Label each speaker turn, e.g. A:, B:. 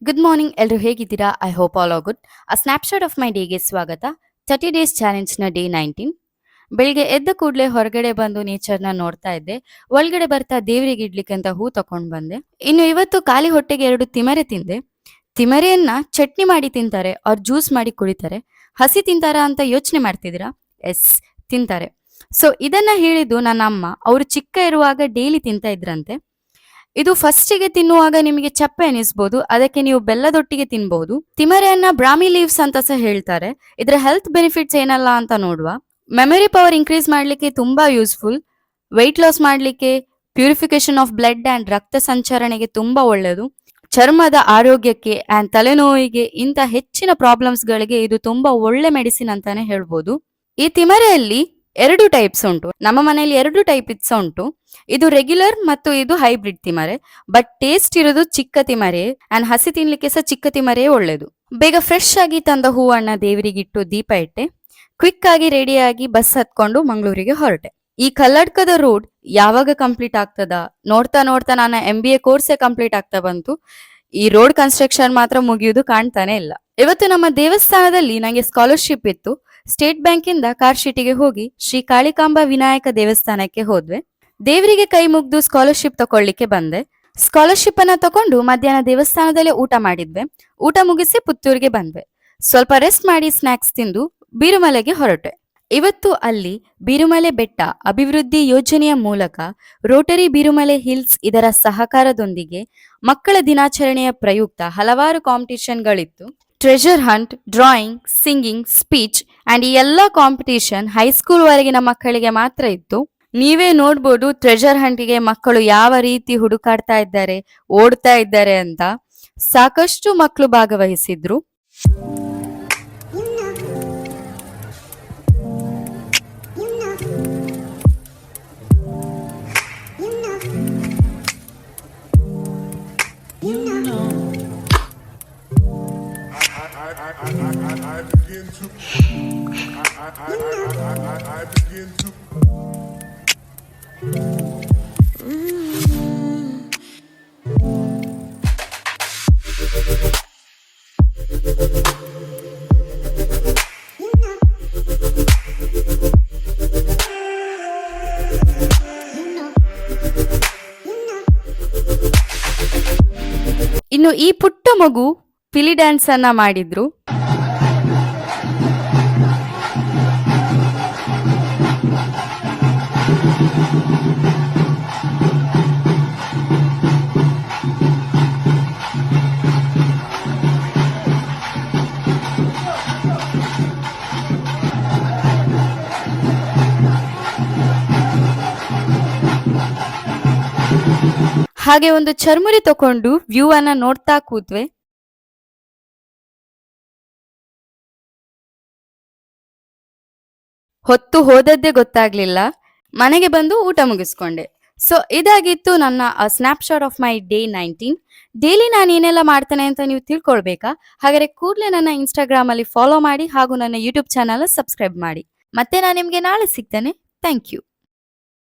A: Good morning, ಎಲ್ಲರೂ ಹೇಗಿದ್ದೀರಾ? I hope all are good. A snapshot of my ಡೇಗೆ ಸ್ವಾಗತ. 30 ಡೇಸ್ ಚಾಲೆಂಜ್‌ನ ಡೇ 19. ಬೆಳಿಗ್ಗೆ ಎದ್ದ ಕೂಡಲೇ ಹೊರಗಡೆ ಬಂದು ನೇಚರ್‌ನ ನೋಡ್ತಾ ಇದ್ದೆ. ಒಳಗಡೆ ಬರ್ತಾ ದೇವರಿಗೆ ಇಡ್ಲಿಕ್ಕೆ ಅಂತ ಹೂ ತಗೊಂಡು ಬಂದೆ. ಇನ್ನು ಇವತ್ತು ಖಾಲಿ ಹೊಟ್ಟೆಗೆ 2 ತಿಮರೆ ತಿಂದೆ. ತಿಮರೆಯನ್ನ ಚಟ್ನಿ ಮಾಡಿ ತಿಂತಾರೆ ಆರ್ ಜ್ಯೂಸ್ ಮಾಡಿ ಕುಡಿತಾರೆ. ಹಸಿ ತಿಂತಾರಾ ಅಂತ ಯೋಚನೆ ಮಾಡ್ತಿದ್ದೀರಾ? ಎಸ್, ತಿಂತಾರೆ. ಸೊ ಇದನ್ನ ಹೇಳಿದ್ದು ನನ್ನ ಅಮ್ಮ. ಅವರು ಚಿಕ್ಕ ಇರುವಾಗ ಡೈಲಿ ತಿಂತಾ ಇದ್ರಂತೆ. ಇದು ಫಸ್ಟಿಗೆ ತಿನ್ನುವಾಗ ನಿಮಗೆ ಚಪ್ಪೆ ಅನಿಸ್ಬೋದು, ಅದಕ್ಕೆ ನೀವು ಬೆಲ್ಲದೊಟ್ಟಿಗೆ ತಿನ್ಬಹುದು. ತಿಮರೆಯನ್ನ ಬ್ರಾಹ್ಮಿ ಲೀವ್ಸ್ ಅಂತ ಸಹ ಹೇಳ್ತಾರೆ. ಇದರ ಹೆಲ್ತ್ ಬೆನಿಫಿಟ್ಸ್ ಏನಲ್ಲ ಅಂತ ನೋಡುವ. ಮೆಮೊರಿ ಪವರ್ ಇನ್ಕ್ರೀಸ್ ಮಾಡ್ಲಿಕ್ಕೆ ತುಂಬಾ ಯೂಸ್ಫುಲ್. ವೆಯ್ಟ್ ಲಾಸ್ ಮಾಡ್ಲಿಕ್ಕೆ, ಪ್ಯೂರಿಫಿಕೇಶನ್ ಆಫ್ ಬ್ಲಡ್ ಅಂಡ್ ರಕ್ತ ಸಂಚರಣೆಗೆ ತುಂಬಾ ಒಳ್ಳೆಯದು. ಚರ್ಮದ ಆರೋಗ್ಯಕ್ಕೆ ಅಂಡ್ ತಲೆನೋವಿಗೆ, ಇಂಥ ಹೆಚ್ಚಿನ ಪ್ರಾಬ್ಲಮ್ಸ್ ಗಳಿಗೆ ಇದು ತುಂಬಾ ಒಳ್ಳೆ ಮೆಡಿಸಿನ್ ಅಂತಾನೆ ಹೇಳ್ಬೋದು. ಈ ತಿಮರೆಯಲ್ಲಿ 2 ಟೈಪ್ಸ್ ಉಂಟು. ನಮ್ಮ ಮನೆಯಲ್ಲಿ 2 ಟೈಪ್ ಇತ್ಸ ಉಂಟು. ಇದು ರೆಗ್ಯುಲರ್ ಮತ್ತು ಇದು ಹೈಬ್ರಿಡ್ ತಿಮರೆ. ಬಟ್ ಟೇಸ್ಟ್ ಇರೋದು ಚಿಕ್ಕ ತಿಮರೆ ಅಂಡ್ ಹಸಿ ತಿನ್ಲಿಕ್ಕೆ ಸಹ ಚಿಕ್ಕ ತಿಮರೆ ಒಳ್ಳೇದು. ಬೇಗ ಫ್ರೆಶ್ ಆಗಿ ತಂದ ಹೂವನ್ನ ದೇವರಿಗಿಟ್ಟು ದೀಪ ಇಟ್ಟೆ. ಕ್ವಿಕ್ ಆಗಿ ರೆಡಿಯಾಗಿ ಬಸ್ ಹತ್ಕೊಂಡು ಮಂಗಳೂರಿಗೆ ಹೊರಟೆ. ಈ ಕಲ್ಲಡ್ಕದ ರೋಡ್ ಯಾವಾಗ ಕಂಪ್ಲೀಟ್ ಆಗ್ತದ ನೋಡ್ತಾ ನೋಡ್ತಾ ನನ್ನ MBA ಕೋರ್ಸೇ ಕಂಪ್ಲೀಟ್ ಆಗ್ತಾ ಬಂತು. ಈ ರೋಡ್ ಕನ್ಸ್ಟ್ರಕ್ಷನ್ ಮಾತ್ರ ಮುಗಿಯುವುದು ಕಾಣ್ತಾನೆ ಇಲ್ಲ. ಇವತ್ತು ನಮ್ಮ ದೇವಸ್ಥಾನದಲ್ಲಿ ನಂಗೆ ಸ್ಕಾಲರ್ಶಿಪ್ ಇತ್ತು. ಸ್ಟೇಟ್ ಬ್ಯಾಂಕಿಂದ ಕಾರ್ಶಿಟಿಗೆ ಹೋಗಿ ಶ್ರೀ ಕಾಳಿಕಾಂಬಾ ವಿನಾಯಕ ದೇವಸ್ಥಾನಕ್ಕೆ ಹೋದ್ವೆ. ದೇವರಿಗೆ ಕೈ ಮುಗ್ದು ಸ್ಕಾಲರ್ಶಿಪ್ ತಕೊಳ್ಳಿಕ್ಕೆ ಬಂದೆ. ಸ್ಕಾಲರ್ಶಿಪ್ ಅನ್ನ ತಕೊಂಡು ಮಧ್ಯಾಹ್ನ ದೇವಸ್ಥಾನದಲ್ಲೇ ಊಟ ಮಾಡಿದ್ವಿ. ಊಟ ಮುಗಿಸಿ ಪುತ್ತೂರಿಗೆ ಬಂದ್ವಿ. ಸ್ವಲ್ಪ ರೆಸ್ಟ್ ಮಾಡಿ ಸ್ನಾಕ್ಸ್ ತಿಂದು ಬೀರುಮಲೆಗೆ ಹೊರಟೆ. ಇವತ್ತು ಅಲ್ಲಿ ಬೀರುಮಲೆ ಬೆಟ್ಟ ಅಭಿವೃದ್ಧಿ ಯೋಜನೆಯ ಮೂಲಕ ರೋಟರಿ ಬೀರುಮಲೆ ಹಿಲ್ಸ್ ಇದರ ಸಹಕಾರದೊಂದಿಗೆ ಮಕ್ಕಳ ದಿನಾಚರಣೆಯ ಪ್ರಯುಕ್ತ ಹಲವಾರು ಕಾಂಪಿಟಿಷನ್ಗಳಿತ್ತು. Treasure hunt, drawing, singing, speech and ಈ ಎಲ್ಲ ಕಾಂಪಿಟಿಷನ್ ಹೈಸ್ಕೂಲ್ ವರೆಗಿನ ಮಕ್ಕಳಿಗೆ ಮಾತ್ರ ಇತ್ತು. ನೀವೇ ನೋಡ್ಬೋದು ಟ್ರೆಷರ್ ಹಂಟಿಗೆ ಮಕ್ಕಳು ಯಾವ ರೀತಿ ಹುಡುಕಾಡ್ತಾ ಇದ್ದಾರೆ, ಓಡ್ತಾ ಇದ್ದಾರೆ ಅಂತ. ಸಾಕಷ್ಟು ಮಕ್ಕಳು ಭಾಗವಹಿಸಿದ್ರು. ಇನ್ನು ಈ ಪುಟ್ಟ ಮಗು ಪಿಲಿ ಡ್ಯಾನ್ಸ್ ಅನ್ನ ಮಾಡಿದ್ರು. ಹಾಗೆ ಒಂದು ಚರ್ಮುರಿ ತಕೊಂಡು ವ್ಯೂ ಅನ್ನ ನೋಡ್ತಾ ಕೂತ್ವೆ. ಹೊತ್ತು ಹೋದದ್ದೇ ಗೊತ್ತಾಗ್ಲಿಲ್ಲ. ಮನೆಗೆ ಬಂದು ಊಟ ಮುಗಿಸ್ಕೊಂಡೆ. ಸೊ ಇದಾಗಿತ್ತು ನನ್ನ snapshot of my day 19. Daily ನಾನು ಏನೆಲ್ಲ ಮಾಡ್ತೇನೆ ಅಂತ ನೀವು ತಿಳ್ಕೊಳ್ಬೇಕಾ? ಹಾಗಾದ್ರೆ ಕೂಡಲೇ ನನ್ನ ಇನ್ಸ್ಟಾಗ್ರಾಮ್ ಅಲ್ಲಿ ಫಾಲೋ ಮಾಡಿ ಹಾಗೂ ನನ್ನ ಯೂಟ್ಯೂಬ್ ಚಾನಲ್ ಸಬ್ಸ್ಕ್ರೈಬ್ ಮಾಡಿ. ಮತ್ತೆ ನಾನು ನಿಮ್ಗೆ ನಾಳೆ ಸಿಗ್ತೇನೆ. Thank you.